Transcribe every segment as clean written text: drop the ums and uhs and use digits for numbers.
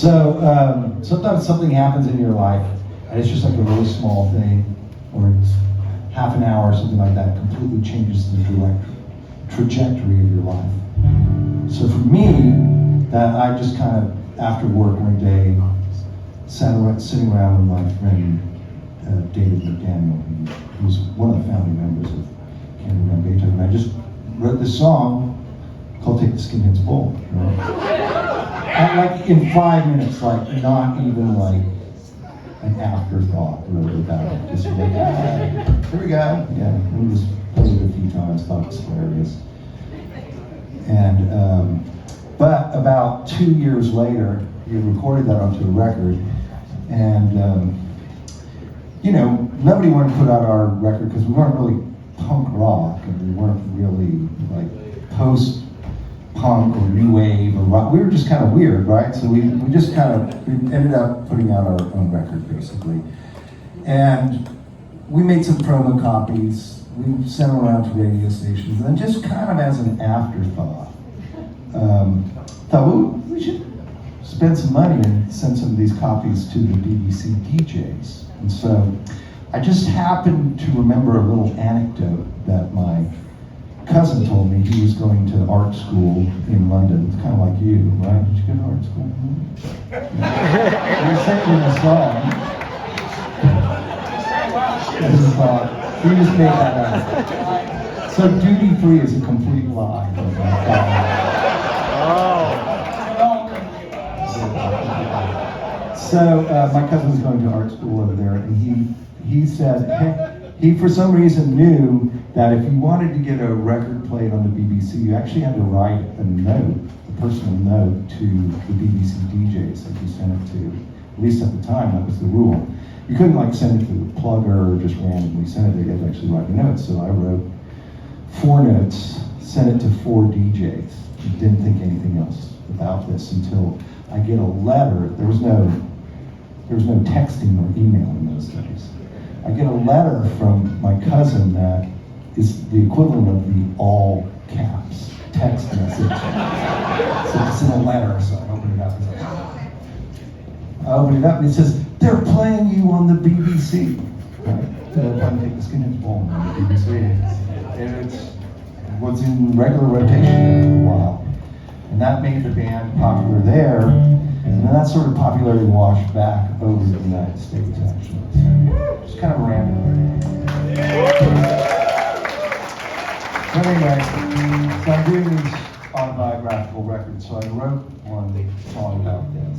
So sometimes something happens in your life, and it's just like a really small thing, or it's half an hour or something like that, completely changes the trajectory of your life. So for me, that I just kind of, after work one day, sitting around with my friend David McDaniel, who's one of the founding members of Canada and Beethoven. I just wrote this song called "Take the Skinheads Bowl." Right? And like in 5 minutes, like not even like an afterthought really about it. Just like, here we go. Yeah, we just played it a few times, thought it was hilarious. And but about 2 years later, we recorded that onto a record, and you know, nobody wanted to put out our record because we weren't really punk rock, and we weren't really like post-punk or new wave or rock. We were just kind of weird, right? So we just kind of, we ended up putting out our own record, basically. And we made some promo copies. We sent them around to radio stations, and just kind of as an afterthought, thought, well, we should spend some money and send some of these copies to the BBC DJs. And so I just happened to remember a little anecdote that my cousin told me. He was going to art school in London. It's kind of like you, right? Did you go to art school? You're singing a song. He just made that up. So duty free is a complete lie. So my cousin was going to art school over there, and he said he for some reason knew that if you wanted to get a record played on the BBC, you actually had to write a note, a personal note to the BBC DJs that you sent it to. At least at the time, that was the rule. You couldn't like send it to the plugger or just randomly send it. You had to actually write a note. So I wrote 4 notes, sent it to 4 DJs. Didn't think anything else about this until I get a letter. There was no texting or email in those days. I get a letter from my cousin that is the equivalent of the all caps text message. So it's in a letter, so I open it up. I open it up and it says, "They're playing you on the BBC." Right? They're playing "Take the Skinheads Bowl" on the BBC. And it was in regular rotation there for a while. And that made the band popular there. And then that sort of popularity washed back over the United States, actually. So just kind of random. But anyway, so I'm doing these autobiographical records, so I wrote one song about this.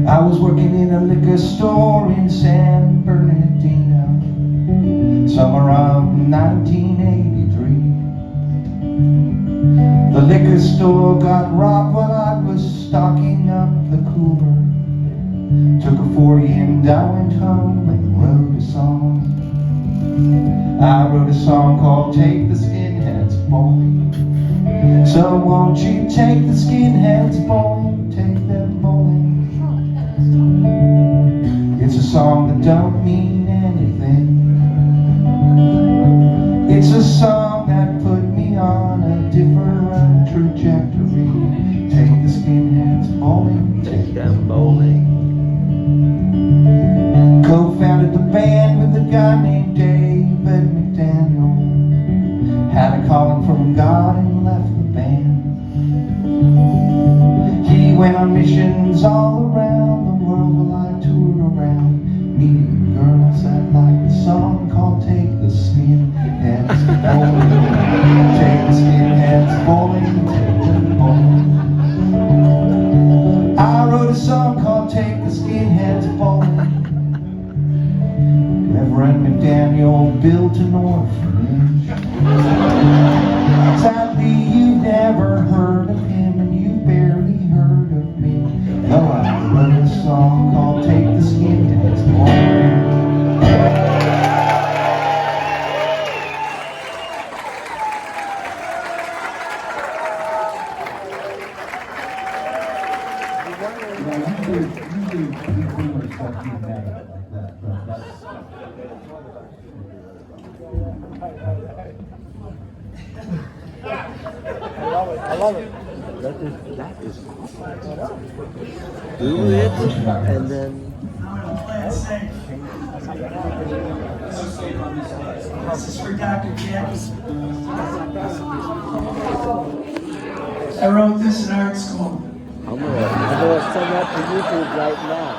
I was working in a liquor store in San Bernardino, somewhere around 1983. The liquor store got robbed while I was stocking up the cooler. Took a 40 and I went home and wrote a song. I wrote a song called "Take the Skinheads Bowling." So won't you take the skinheads bowling, take them bowling. It's a song that don't mean anything. It's a song that put me on a different trajectory. Take the skinheads bowling, take them bowling. Co-founded the band with a guy named David McDaniel. Had a calling from God and left the band. He went on missions all around the world while I toured around, meeting girls that liked the song called "Take the Skinheads Bowling." Take the skinheads bowling, take them bowling. I wrote a song called "Take the Skinheads Bowling." Reverend McDaniel built an orphanage. Sadly, you've never heard of him, and you barely heard of me. Though I wrote a song usually boomers don't do mad like that, but that's. I love it. That is do it, and then. I'm gonna play it safe. This is for Dr. Jackie. I wrote this in art school. I'm gonna send that to YouTube right now.